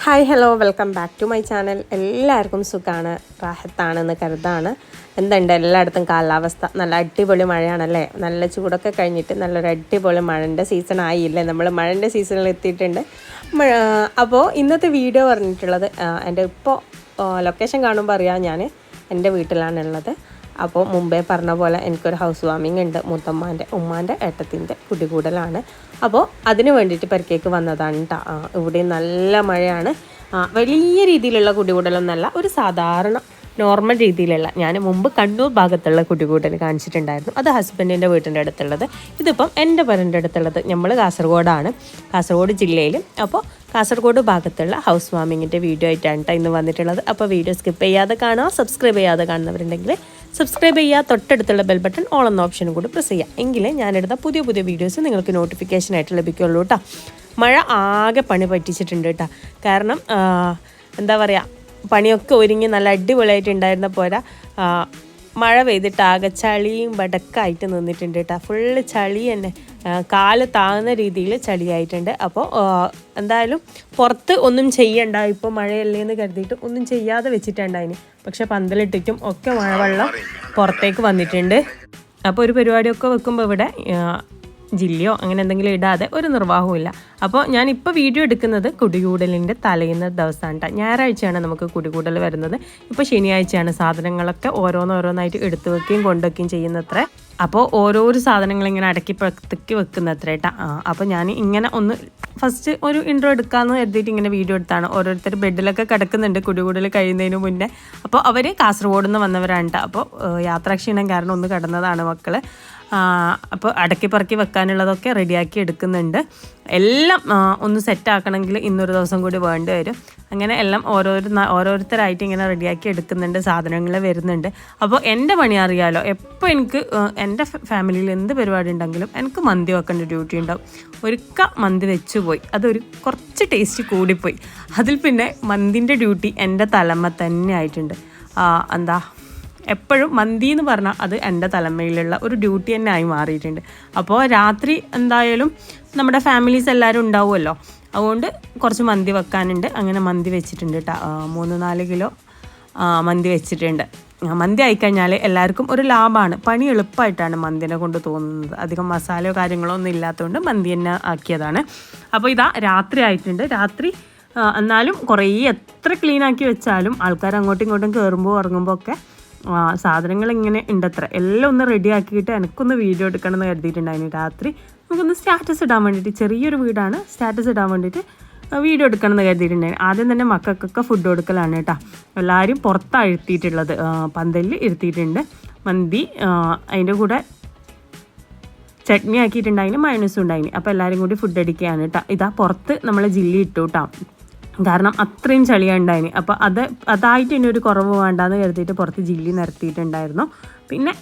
Hi hello welcome back to my channel. എല്ലാവർക്കും സുഖമാണ്, റാഹത്താണെന്ന് കരുതാണ്. എന്തുണ്ട് എല്ലായിടത്തും കാലാവസ്ഥ? നല്ല അടിപൊളി മഴയാണല്ലേ. നല്ല ചൂടൊക്കെ കഴിഞ്ഞിട്ട് നല്ലൊരു അടിപൊളി മഴൻ്റെ സീസൺ ആയില്ലേ. നമ്മൾ മഴൻ്റെ സീസണിൽ എത്തിയിട്ടുണ്ട്. അപ്പോൾ ഇന്നത്തെ വീഡിയോ പറഞ്ഞിട്ടുള്ളത് എൻ്റെ ഇപ്പോൾ ലൊക്കേഷൻ കാണുമ്പോൾ അറിയാം, ഞാൻ എൻ്റെ വീട്ടിലാണുള്ളത്. അപ്പോൾ മുമ്പേ പറഞ്ഞ പോലെ എനിക്കൊരു ഹൗസ് വാമിംഗ് ഉണ്ട്. ഉമ്മാൻ്റെ ഏട്ടത്തിൻ്റെ കുടികൂടലാണ്. അപ്പോൾ അതിന് വേണ്ടിയിട്ട് പരിക്കേക്ക് വന്നതാണ് കേട്ടോ. ഇവിടെ നല്ല മഴയാണ്. വലിയ രീതിയിലുള്ള കുടികൂടലൊന്നല്ല, ഒരു സാധാരണ നോർമൽ രീതിയിലുള്ള. ഞാൻ മുമ്പ് കണ്ണൂർ ഭാഗത്തുള്ള കുടികൂടൽ കാണിച്ചിട്ടുണ്ടായിരുന്നു. അത് ഹസ്ബൻഡിൻ്റെ വീട്ടിൻ്റെ അടുത്തുള്ളത്. ഇതിപ്പം എൻ്റെ പേരൻ്റെ അടുത്തുള്ളത്. നമ്മൾ കാസർഗോഡ് ജില്ലയിൽ. അപ്പോൾ കാസർഗോഡ് ഭാഗത്തുള്ള ഹൗസ് വാമിങ്ങിൻ്റെ വീഡിയോ ആയിട്ടാണ് കേട്ടോ ഇന്ന് വന്നിട്ടുള്ളത്. അപ്പോൾ വീഡിയോ സ്കിപ്പ് ചെയ്യാതെ കാണുക. സബ്സ്ക്രൈബ് ചെയ്യാതെ കാണുന്നവരുണ്ടെങ്കിൽ സബ്സ്ക്രൈബ് ചെയ്യുക. തൊട്ടടുത്തുള്ള ബെൽ ബട്ടൺ ഓൾ എന്ന ഓപ്ഷനും കൂടി പ്രസ് ചെയ്യുക. എങ്കിലേ ഞാനെടുത്ത പുതിയ വീഡിയോസ് നിങ്ങൾക്ക് നോട്ടിഫിക്കേഷനായിട്ട് ലഭിക്കുള്ളൂ കേട്ടോ. മഴ ആകെ പണി പറ്റിച്ചിട്ടുണ്ട് കേട്ടോ. കാരണം എന്താ പറയുക, പണിയൊക്കെ ഒരുങ്ങി നല്ല അടിപൊളിയായിട്ടുണ്ടായിരുന്ന പോരാ, മഴ പെയ്തിട്ട് ആകെ ചളിയും വടക്കായിട്ട് നിന്നിട്ടുണ്ട് കേട്ടോ. ഫുള്ള് ചളി തന്നെ, കാല് താഴ്ന്ന രീതിയിൽ ചളിയായിട്ടുണ്ട്. അപ്പോൾ എന്തായാലും പുറത്ത് ഒന്നും ചെയ്യണ്ട, ഇപ്പോൾ മഴയല്ലേ എന്ന് കരുതിയിട്ട് ഒന്നും ചെയ്യാതെ വെച്ചിട്ടുണ്ടായിന്. പക്ഷെ പന്തലിട്ടിട്ടും ഒക്കെ മഴവെള്ളം പുറത്തേക്ക് വന്നിട്ടുണ്ട്. അപ്പോൾ ഒരു പരിപാടിയൊക്കെ വെക്കുമ്പോൾ ഇവിടെ ജില്ലയോ അങ്ങനെ എന്തെങ്കിലും ഇടാതെ ഒരു നിർവാഹവും ഇല്ല. അപ്പോൾ ഞാനിപ്പോൾ വീഡിയോ എടുക്കുന്നത് കുടികൂടലിൻ്റെ തലേന്ന ദിവസമാണ് കേട്ടോ. ഞായറാഴ്ചയാണ് നമുക്ക് കുടികൂടൽ വരുന്നത്. ഇപ്പോൾ ശനിയാഴ്ചയാണ്. സാധനങ്ങളൊക്കെ ഓരോന്നായിട്ട് എടുത്തു വെക്കുകയും കൊണ്ടുവയ്ക്കുകയും ചെയ്യുന്നത്ര. അപ്പോൾ ഓരോരോ സാധനങ്ങളിങ്ങനെ അടക്കി വെക്കുന്നത്ര കേട്ടോ. അപ്പോൾ ഞാൻ ഇങ്ങനെ ഒന്ന് ഫസ്റ്റ് ഒരു ഇൻട്രോ എടുക്കാമെന്ന് കരുതിയിട്ട് ഇങ്ങനെ വീഡിയോ എടുത്താണ്. ഓരോരുത്തർ ബെഡിലൊക്കെ കിടക്കുന്നുണ്ട് കുടികൂടൽ കഴിയുന്നതിന് മുന്നേ. അപ്പോൾ അവർ കാസർഗോഡ് നിന്ന് വന്നവരാണ് കേട്ടോ. അപ്പോൾ യാത്രാക്ഷീണം കാരണം ഒന്ന് കിടന്നതാണ് മക്കൾ. അപ്പോൾ അടക്കി പറക്കി വെക്കാനുള്ളതൊക്കെ റെഡിയാക്കി എടുക്കുന്നുണ്ട്. എല്ലാം ഒന്ന് സെറ്റാക്കണമെങ്കിൽ ഇന്നൊരു ദിവസം കൂടി വേണ്ടി വരും. അങ്ങനെ എല്ലാം ഓരോരുത്തരായിട്ട് ഇങ്ങനെ റെഡിയാക്കി എടുക്കുന്നുണ്ട്. സാധനങ്ങൾ വരുന്നുണ്ട്. അപ്പോൾ എൻ്റെ പണി അറിയാലോ, എപ്പോൾ എനിക്ക് എൻ്റെ ഫാമിലിയിൽ എന്ത് പരിപാടി ഉണ്ടെങ്കിലും എനിക്ക് മന്തി വെക്കേണ്ട ഡ്യൂട്ടി ഉണ്ടാവും. ഒരിക്കൽ മന്തി വെച്ച് പോയി, അതൊരു കുറച്ച് ടേസ്റ്റ് കൂടിപ്പോയി. അതിൽ പിന്നെ മന്തിൻ്റെ ഡ്യൂട്ടി എൻ്റെ തലമ്മ തന്നെ ആയിട്ടുണ്ട്. എപ്പോഴും മന്തി എന്ന് പറഞ്ഞാൽ അത് എൻ്റെ തലമയിലുള്ള ഒരു ഡ്യൂട്ടി തന്നെ ആയി മാറിയിട്ടുണ്ട്. അപ്പോൾ രാത്രി എന്തായാലും നമ്മുടെ ഫാമിലീസ് എല്ലാവരും ഉണ്ടാവുമല്ലോ, അതുകൊണ്ട് കുറച്ച് മന്തി വെക്കാനുണ്ട്. അങ്ങനെ മന്തി വെച്ചിട്ടുണ്ട് കേട്ടോ. 3-4 കിലോ മന്തി വെച്ചിട്ടുണ്ട്. മന്തി ആയിക്കഴിഞ്ഞാൽ എല്ലാവർക്കും ഒരു ലാഭമാണ്. പണി എളുപ്പമായിട്ടാണ് മന്തിനെ കൊണ്ട് തോന്നുന്നത്. അധികം മസാലയോ കാര്യങ്ങളോ ഒന്നും ഇല്ലാത്തതുകൊണ്ട് മന്തി തന്നെ ആക്കിയതാണ്. അപ്പോൾ ഇതാ രാത്രി ആയിട്ടുണ്ട്. രാത്രി എന്നാലും കുറേ എത്ര ക്ലീനാക്കി വെച്ചാലും ആൾക്കാർ അങ്ങോട്ടും ഇങ്ങോട്ടും കയറുമ്പോൾ ഇറങ്ങുമ്പോൾ ഒക്കെ സാധനങ്ങൾ ഇങ്ങനെ ഉണ്ടത്ര. എല്ലാം ഒന്ന് റെഡി ആക്കിയിട്ട് എനിക്കൊന്ന് വീഡിയോ എടുക്കണം എന്ന് കരുതിയിട്ടുണ്ടായിരുന്നു. രാത്രി നമുക്കൊന്ന് സ്റ്റാറ്റസ് ഇടാൻ വേണ്ടിയിട്ട്, ചെറിയൊരു വീടാണ്, സ്റ്റാറ്റസ് ഇടാൻ വേണ്ടിയിട്ട് വീഡിയോ എടുക്കണം എന്ന് കരുതിയിട്ടുണ്ടായിരുന്നു. ആദ്യം തന്നെ മക്കൾക്കൊക്കെ ഫുഡ് കൊടുക്കലാണ് കേട്ടോ. എല്ലാവരും പുറത്താണ് ഇരുത്തിയിട്ടുള്ളത്, പന്തലിൽ ഇരുത്തിയിട്ടുണ്ട്. മന്തി അതിൻ്റെ കൂടെ ചട്നി ആക്കിയിട്ടുണ്ടായിന്, മയോണൈസും ഉണ്ടായിന്. അപ്പോൾ എല്ലാവരും കൂടി ഫുഡ് അടിക്കുകയാണ് കേട്ടോ. ഇതാ പുറത്ത് നമ്മൾ ജില്ലി ഇട്ടു കേട്ടോ, കാരണം അത്രയും ചളിയാണ് ഉണ്ടായിന്. അപ്പോൾ അതായിട്ട് ഇനി ഒരു കുറവ് വേണ്ടാന്ന് കരുതിയിട്ട് പുറത്ത് ജില്ലി നിരത്തിയിട്ടുണ്ടായിരുന്നു. പിന്നെ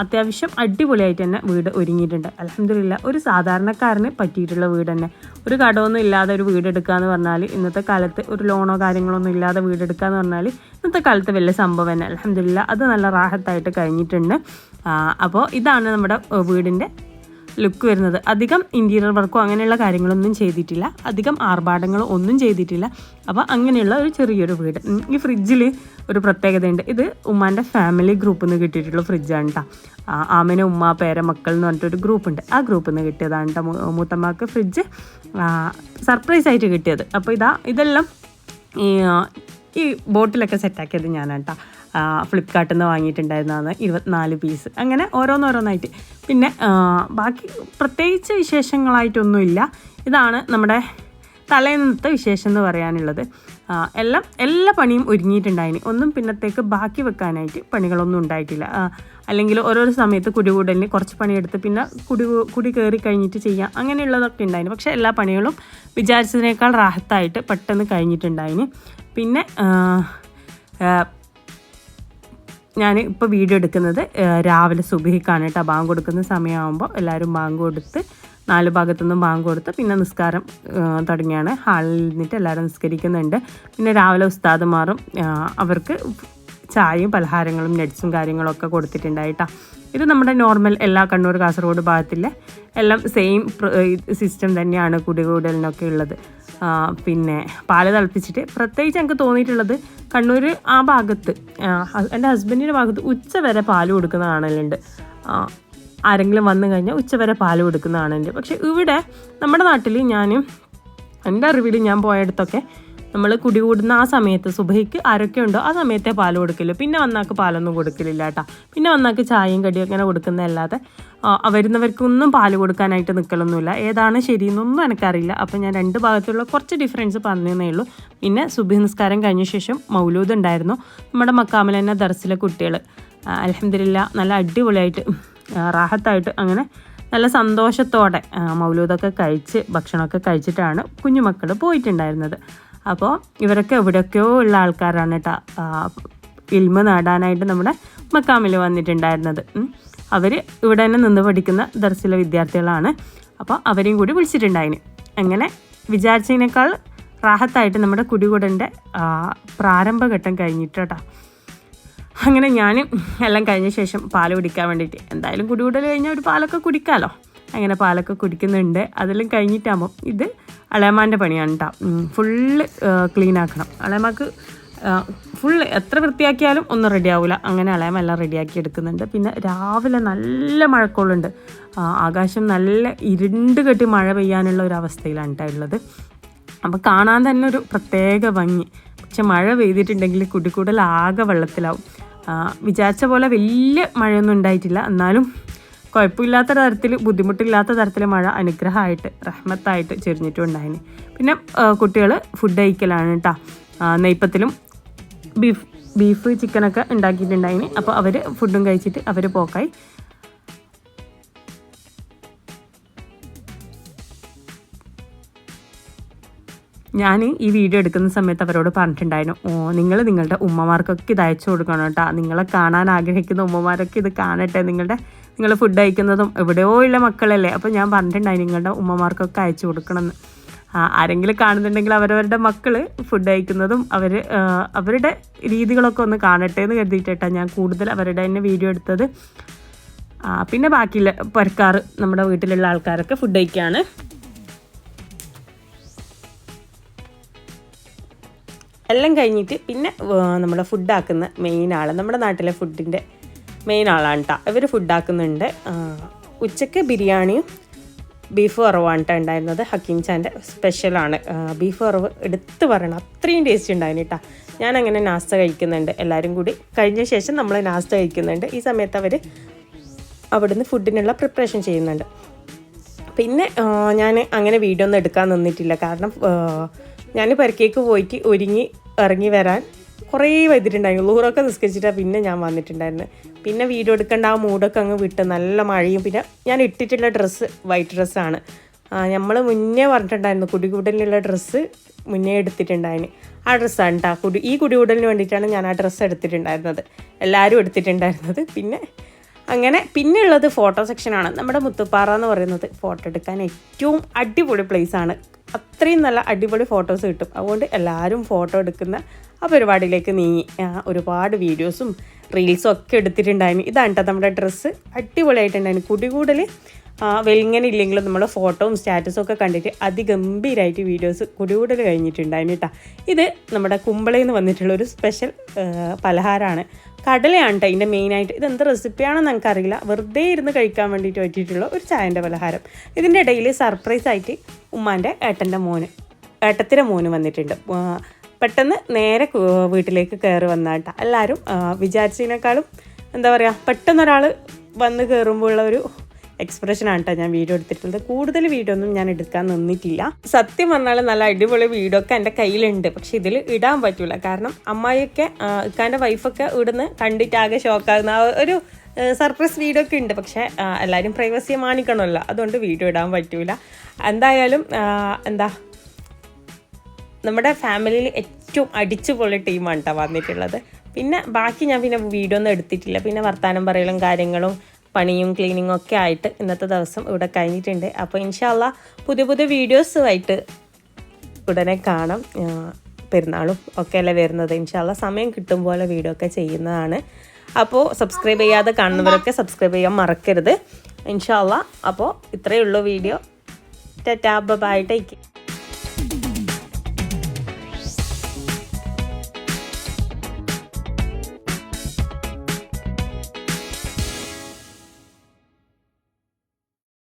അത്യാവശ്യം അടിപൊളിയായിട്ട് തന്നെ വീട് ഒരുങ്ങിയിട്ടുണ്ട്. അൽഹംദുലില്ലാ. ഒരു സാധാരണക്കാരന് പറ്റിയിട്ടുള്ള വീട് തന്നെ. ഒരു കടമൊന്നും ഇല്ലാതെ ഒരു വീടെടുക്കുക എന്ന് പറഞ്ഞാൽ ഇന്നത്തെ കാലത്ത്, ഒരു ലോണോ കാര്യങ്ങളൊന്നും ഇല്ലാതെ വീടെടുക്കുക എന്ന് പറഞ്ഞാൽ ഇന്നത്തെ കാലത്ത് വലിയ സംഭവം തന്നെ. അൽഹംദുലില്ലാ, അത് നല്ല റാഹത്തായിട്ട് കഴിഞ്ഞിട്ടുണ്ട്. അപ്പോൾ ഇതാണ് നമ്മുടെ വീടിൻ്റെ ലുക്ക് വരുന്നത്. അധികം ഇൻറ്റീരിയർ വർക്കോ അങ്ങനെയുള്ള കാര്യങ്ങളൊന്നും ചെയ്തിട്ടില്ല, അധികം ആർഭാടങ്ങളോ ഒന്നും ചെയ്തിട്ടില്ല. അപ്പോൾ അങ്ങനെയുള്ള ഒരു ചെറിയൊരു വീട്. ഈ ഫ്രിഡ്ജിൽ ഒരു പ്രത്യേകതയുണ്ട്. ഇത് ഉമ്മാൻ്റെ ഫാമിലി ഗ്രൂപ്പിൽ നിന്ന് കിട്ടിയിട്ടുള്ള ഫ്രിഡ്ജാണ് കേട്ടോ. ആമന ഉമ്മ പേര മക്കൾ എന്ന് പറഞ്ഞിട്ടൊരു ഗ്രൂപ്പുണ്ട്. ആ ഗ്രൂപ്പിൽ നിന്ന് കിട്ടിയതാണ് കേട്ടോ മൂത്തമ്മക്ക് ഫ്രിഡ്ജ് സർപ്രൈസായിട്ട് കിട്ടിയത്. അപ്പോൾ ഇതെല്ലാം ഈ ബോട്ടിലൊക്കെ സെറ്റാക്കിയത് ഞാനാണ് കേട്ടോ. ഫ്ലിപ്കാർട്ടിൽ നിന്ന് വാങ്ങിയിട്ടുണ്ടായിരുന്നതാണ് 24 പീസ്. അങ്ങനെ ഓരോന്നായിട്ട്. പിന്നെ ബാക്കി പ്രത്യേകിച്ച് വിശേഷങ്ങളായിട്ടൊന്നുമില്ല. ഇതാണ് നമ്മുടെ തലേന്നത്തെ വിശേഷം എന്ന് പറയാനുള്ളത്. എല്ലാ പണിയും ഒരുങ്ങിയിട്ടുണ്ടായിന്. ഒന്നും പിന്നത്തേക്ക് ബാക്കി വെക്കാനായിട്ട് പണികളൊന്നും ഉണ്ടായിട്ടില്ല. അല്ലെങ്കിൽ ഓരോരോ സമയത്ത് കുടികൂടലിന് കുറച്ച് പണിയെടുത്ത് പിന്നെ കുടി കയറി കഴിഞ്ഞിട്ട് ചെയ്യാം, അങ്ങനെയുള്ളതൊക്കെ ഉണ്ടായിന്. പക്ഷേ എല്ലാ പണികളും വിചാരിച്ചതിനേക്കാൾ റാഹത്തായിട്ട് പെട്ടെന്ന് കഴിഞ്ഞിട്ടുണ്ടായിന്. പിന്നെ ഞാൻ ഇപ്പോൾ വീഡിയോ എടുക്കുന്നത് രാവിലെ സുബഹിക്കാണ് കേട്ടോ. ബാങ്ക് കൊടുക്കുന്ന സമയമാകുമ്പോൾ എല്ലാവരും ബാങ്ക് കൊടുത്ത് 4 ഭാഗത്തുനിന്നും ബാങ്ക് കൊടുത്ത് പിന്നെ നിസ്കാരം തുടങ്ങിയാണ്. ഹാളിൽ നിന്നിട്ട് എല്ലാവരും നിസ്കരിക്കുന്നുണ്ട്. പിന്നെ രാവിലെ ഉസ്താദുമാറും അവർക്ക് ചായയും പലഹാരങ്ങളും നട്ട്സും കാര്യങ്ങളൊക്കെ കൊടുത്തിട്ടുണ്ടായിട്ടാ. ഇത് നമ്മുടെ നോർമൽ എല്ലാ കണ്ണൂർ കാസർഗോഡ് ഭാഗത്തിലെ എല്ലാം സെയിം സിസ്റ്റം തന്നെയാണ് കുടികൂടലിനൊക്കെ ഉള്ളത്. പിന്നെ പാല് തിളപ്പിച്ചിട്ട് പ്രത്യേകിച്ച് എനിക്ക് തോന്നിയിട്ടുള്ളത് കണ്ണൂർ ആ ഭാഗത്ത് എൻ്റെ ഹസ്ബൻഡിൻ്റെ ഭാഗത്ത് ഉച്ച വരെ പാല് കൊടുക്കുന്ന കാണലുണ്ട്. ആരെങ്കിലും വന്നു കഴിഞ്ഞാൽ ഉച്ച വരെ പാല് കൊടുക്കുന്ന കാണലുണ്ട്. പക്ഷേ ഇവിടെ നമ്മുടെ നാട്ടിൽ എൻ്റെ അറിവിൽ ഞാൻ പോയയിടത്തൊക്കെ നമ്മൾ കുടികൂടുന്ന ആ സമയത്ത് സുബഹിക്ക് ആരൊക്കെ ഉണ്ടോ ആ സമയത്തെ പാല് കൊടുക്കില്ല. പിന്നെ വന്നാക്ക് പാലൊന്നും കൊടുക്കലില്ല കേട്ടോ. പിന്നെ വന്നാക്ക് ചായയും കടിയും അങ്ങനെ കൊടുക്കുന്നതല്ലാതെ വരുന്നവർക്കൊന്നും പാല് കൊടുക്കാനായിട്ട് നിൽക്കലൊന്നുമില്ല. ഏതാണ് ശരിയെന്നൊന്നും എനിക്കറിയില്ല. അപ്പോൾ ഞാൻ രണ്ട് ഭാഗത്തുള്ള കുറച്ച് ഡിഫറൻസ് പറഞ്ഞതേ ഉള്ളൂ. പിന്നെ സുബഹി നിസ്കാരം കഴിഞ്ഞ ശേഷം മൗലൂദ് ഉണ്ടായിരുന്നു. നമ്മുടെ മക്കാമിൽ തന്നെ ദർസിലെ കുട്ടികൾ അൽഹംദുലില്ലാ നല്ല അടിപൊളിയായിട്ട് റാഹത്തായിട്ട് അങ്ങനെ നല്ല സന്തോഷത്തോടെ മൗലൂദൊക്കെ കഴിച്ച് ഭക്ഷണമൊക്കെ കഴിച്ചിട്ടാണ് കുഞ്ഞുമക്കൾ പോയിട്ടുണ്ടായിരുന്നത്. അപ്പോൾ ഇവരൊക്കെ എവിടെയൊക്കെയോ ഉള്ള ആൾക്കാരാണ് കേട്ടോ ഇൽമ നേടാനായിട്ട് നമ്മുടെ മക്കാമിൽ വന്നിട്ടുണ്ടായിരുന്നത്. അവർ ഇവിടെ തന്നെ നിന്ന് പഠിക്കുന്ന ദർസിലെ വിദ്യാർത്ഥികളാണ്. അപ്പോൾ അവരെയും കൂടി വിളിച്ചിട്ടുണ്ടായിന്. അങ്ങനെ വിചാരിച്ചതിനേക്കാൾ റാഹത്തായിട്ട് നമ്മുടെ കുടികൂടൻ്റെ പ്രാരംഭഘട്ടം കഴിഞ്ഞിട്ട് കേട്ടോ. അങ്ങനെ ഞാൻ എല്ലാം കഴിഞ്ഞ ശേഷം പാൽ കുടിക്കാൻ വേണ്ടിയിട്ട് എന്തായാലും കുടികൂടൽ കഴിഞ്ഞാൽ ഒരു പാലൊക്കെ കുടിക്കാമല്ലോ. അങ്ങനെ പാലൊക്കെ കുടിക്കുന്നുണ്ട്. അതെല്ലാം കഴിഞ്ഞിട്ടാകുമ്പം ഇത് അളയമാൻ്റെ പണിയാണ് കേട്ടോ. ഫുള്ള് ക്ലീൻ ആക്കണം. അളയമാക്ക് ഫുള്ള് എത്ര വൃത്തിയാക്കിയാലും ഒന്നും റെഡി ആവില്ല. അങ്ങനെ അളയമ എല്ലാം റെഡിയാക്കി എടുക്കുന്നുണ്ട്. പിന്നെ രാവിലെ നല്ല മഴക്കോളുണ്ട്. ആകാശം നല്ല ഇരുണ്ട് കെട്ടി മഴ പെയ്യാനുള്ള ഒരു അവസ്ഥയിലാണ് കേട്ടോ ഉള്ളത്. അപ്പോൾ കാണാൻ തന്നെ ഒരു പ്രത്യേക ഭംഗി. പക്ഷെ മഴ പെയ്തിട്ടുണ്ടെങ്കിൽ കുടിക്കൂടൽ ആകെ വെള്ളത്തിലാവും. വിചാരിച്ച പോലെ വലിയ മഴയൊന്നും ഉണ്ടായിട്ടില്ല. എന്നാലും കുഴപ്പമില്ലാത്ത തരത്തിൽ ബുദ്ധിമുട്ടില്ലാത്ത തരത്തിൽ മഴ അനുഗ്രഹമായിട്ട് റഹ്മത്തായിട്ട് ചെരിഞ്ഞിട്ടുണ്ടായിന്. പിന്നെ കുട്ടികൾ ഫുഡ് കഴിക്കലാണ് കേട്ടോ. നെയ്പ്പത്തിലും ബീഫ് ചിക്കനൊക്കെ ഉണ്ടാക്കിയിട്ടുണ്ടായിന്. അപ്പോൾ അവർ ഫുഡും കഴിച്ചിട്ട് അവർ പോക്കായി. ഞാൻ ഈ വീഡിയോ എടുക്കുന്ന സമയത്ത് അവരോട് പറഞ്ഞിട്ടുണ്ടായിരുന്നു, നിങ്ങൾ നിങ്ങളുടെ ഉമ്മമാർക്കൊക്കെ ഇത് അയച്ചു കൊടുക്കണം കേട്ടോ. നിങ്ങളെ കാണാൻ ആഗ്രഹിക്കുന്ന ഉമ്മമാരൊക്കെ ഇത് കാണട്ടെ. നിങ്ങൾ ഫുഡ് കഴിക്കുന്നതും എവിടെയോ ഉള്ള മക്കളല്ലേ. അപ്പോൾ ഞാൻ പറഞ്ഞിട്ടുണ്ടായി നിങ്ങളുടെ ഉമ്മമാർക്കൊക്കെ അയച്ചു കൊടുക്കണമെന്ന്. ആരെങ്കിലും കാണുന്നുണ്ടെങ്കിൽ അവരവരുടെ മക്കൾ ഫുഡ് കഴിക്കുന്നതും അവരുടെ രീതികളൊക്കെ ഒന്ന് കാണട്ടെ എന്ന് കരുതിയിട്ടാണ് ഞാൻ കൂടുതൽ അവരുടെ തന്നെ വീഡിയോ എടുത്തത്. പിന്നെ ബാക്കിയുള്ള പുരക്കാർ നമ്മുടെ വീട്ടിലുള്ള ആൾക്കാരൊക്കെ ഫുഡ് കഴിക്കുകയാണ്. എല്ലാം കഴിഞ്ഞിട്ട് പിന്നെ നമ്മൾ ഫുഡാക്കുന്ന മെയിൻ ആൾ നമ്മുടെ നാട്ടിലെ ഫുഡിൻ്റെ മെയിൻ ആളാണ് കേട്ടോ. ഇവർ ഫുഡാക്കുന്നുണ്ട്. ഉച്ചയ്ക്ക് ബിരിയാണിയും ബീഫ് വറവാണ് കേട്ടോ ഉണ്ടായിരുന്നത്. ഹക്കീം ചാൻ്റെ സ്പെഷ്യലാണ് ബീഫ് വറവ്. എടുത്ത് പറയണം, അത്രയും ടേസ്റ്റ് ഉണ്ടായിരുന്നു കേട്ടോ. ഞാനങ്ങനെ നാസ്ത കഴിക്കുന്നുണ്ട്. എല്ലാവരും കൂടി കഴിഞ്ഞ ശേഷം നമ്മൾ നാസ്ത കഴിക്കുന്നുണ്ട്. ഈ സമയത്ത് അവർ അവിടുന്ന് ഫുഡിനുള്ള പ്രിപ്പറേഷൻ ചെയ്യുന്നുണ്ട്. പിന്നെ ഞാൻ അങ്ങനെ വീഡിയോ ഒന്നും എടുക്കാൻ നിന്നിട്ടില്ല. കാരണം ഞാൻ പുരക്കേക്ക് പോയിട്ട് ഒരുങ്ങി ഇറങ്ങി വരാൻ കുറേ വൈകിട്ടുണ്ടായിരുന്നു. ലൂറൊക്കെ നിസ്കരിച്ചിട്ടാണ് പിന്നെ ഞാൻ വന്നിട്ടുണ്ടായിരുന്നു. പിന്നെ വീഡിയോ എടുക്കേണ്ട ആ മൂഡൊക്കെ അങ്ങ് വിട്ട് നല്ല മഴയും. പിന്നെ ഞാൻ ഇട്ടിട്ടുള്ള ഡ്രസ്സ് വൈറ്റ് ഡ്രസ്സാണ്. നമ്മൾ മുന്നേ പറഞ്ഞിട്ടുണ്ടായിരുന്നു കുടികൂടലിനുള്ള ഡ്രസ്സ് മുന്നേ എടുത്തിട്ടുണ്ടായിരുന്നു. ആ ഡ്രസ്സാണ് കേട്ടോ. ഈ കുടികൂടലിന് വേണ്ടിയിട്ടാണ് ഞാൻ ആ ഡ്രസ്സ് എടുത്തിട്ടുണ്ടായിരുന്നത്. എല്ലാവരും എടുത്തിട്ടുണ്ടായിരുന്നത്. പിന്നെ അങ്ങനെ പിന്നെയുള്ളത് ഫോട്ടോ സെക്ഷനാണ്. നമ്മുടെ മുത്തുപ്പാറ എന്ന് പറയുന്നത് ഫോട്ടോ എടുക്കാൻ ഏറ്റവും അടിപൊളി പ്ലേസാണ്. അത്രയും നല്ല അടിപൊളി ഫോട്ടോസ് കിട്ടും. അതുകൊണ്ട് എല്ലാവരും ഫോട്ടോ എടുക്കുന്ന ആ പരിപാടിയിലേക്ക് നീങ്ങി. ഒരുപാട് വീഡിയോസും റീൽസും ഒക്കെ എടുത്തിട്ടുണ്ടായിരുന്നു. ഇതാണ് കേട്ടോ നമ്മുടെ ഡ്രസ്സ്. അടിപൊളിയായിട്ടുണ്ടായിരുന്നു. കുടികൂടൽ വെലിങ്ങനെ ഇല്ലെങ്കിലും നമ്മൾ ഫോട്ടോയും സ്റ്റാറ്റസും ഒക്കെ കണ്ടിട്ട് അതിഗംഭീരമായിട്ട് വീഡിയോസ് കുടികൂടൽ കഴിഞ്ഞിട്ടുണ്ടായിരുന്നു കേട്ടോ. ഇത് നമ്മുടെ കുമ്പളയിൽ നിന്ന് വന്നിട്ടുള്ളൊരു സ്പെഷ്യൽ പലഹാരമാണ്. കടലയാണ് കേട്ടോ ഇതിൻ്റെ മെയിനായിട്ട്. ഇതെന്ത് റെസിപ്പിയാണെന്ന് എനിക്കറിയില്ല. വെറുതെ ഇരുന്ന് കഴിക്കാൻ വേണ്ടിയിട്ട് പറ്റിയിട്ടുള്ള ഒരു ചായൻ്റെ പലഹാരം. ഇതിൻ്റെ ഇടയിൽ സർപ്രൈസായിട്ട് ഉമ്മാൻ്റെ ഏട്ടത്തിൻ്റെ മോന് വന്നിട്ടുണ്ട്. പെട്ടെന്ന് നേരെ വീട്ടിലേക്ക് കയറി വന്നാട്ടാ. എല്ലാവരും വിചാരിച്ചതിനേക്കാളും എന്താ പറയുക, പെട്ടെന്നൊരാൾ വന്ന് കയറുമ്പോഴുള്ള ഒരു എക്സ്പ്രഷനാണ് കേട്ടോ ഞാൻ വീഡിയോ എടുത്തിട്ടുള്ളത്. കൂടുതൽ വീഡിയോ ഒന്നും ഞാൻ എടുക്കാൻ നിന്നിട്ടില്ല. സത്യം പറഞ്ഞാൽ നല്ല അടിപൊളി വീഡിയോ ഒക്കെ എൻ്റെ കയ്യിലുണ്ട്. പക്ഷെ ഇതിൽ ഇടാൻ പറ്റില്ല. കാരണം അമ്മായിയൊക്കെ ഇക്കാൻ്റെ വൈഫൊക്കെ ഇവിടുന്ന് കണ്ടിട്ട് ആകെ ഷോക്കാകുന്ന ഒരു സർപ്രൈസ് വീഡിയോ ഒക്കെ ഉണ്ട്. പക്ഷേ എല്ലാവരും പ്രൈവസിയെ മാനിക്കണമല്ലോ, അതുകൊണ്ട് വീഡിയോ ഇടാൻ പറ്റില്ല. എന്തായാലും നമ്മുടെ ഫാമിലിയിൽ ഏറ്റവും അടിച്ചുപൊളി ടീമാണ് കേട്ടോ വന്നിട്ടുള്ളത്. പിന്നെ ബാക്കി ഞാൻ വീഡിയോ ഒന്നും എടുത്തിട്ടില്ല. പിന്നെ വർത്താനം പറയലും കാര്യങ്ങളും പണിയും ക്ലീനിങ്ങും ഒക്കെ ആയിട്ട് ഇന്നത്തെ ദിവസം ഇവിടെ കഴിഞ്ഞിട്ടുണ്ട്. അപ്പോൾ ഇൻഷാ അല്ലാ പുതിയ വീഡിയോസുമായിട്ട് ഉടനെ കാണാം. പെരുന്നാളും ഒക്കെ അല്ലേ വരുന്നത്. ഇൻഷാ അല്ലാ സമയം കിട്ടും പോലെ വീഡിയോ ഒക്കെ ചെയ്യുന്നതാണ്. അപ്പോൾ സബ്സ്ക്രൈബ് ചെയ്യാതെ കാണുന്നവരൊക്കെ സബ്സ്ക്രൈബ് ചെയ്യാൻ മറക്കരുത് ഇൻഷാ അല്ലാ. അപ്പോൾ ഇത്രയേ ഉള്ളൂ വീഡിയോ. Tata bye take.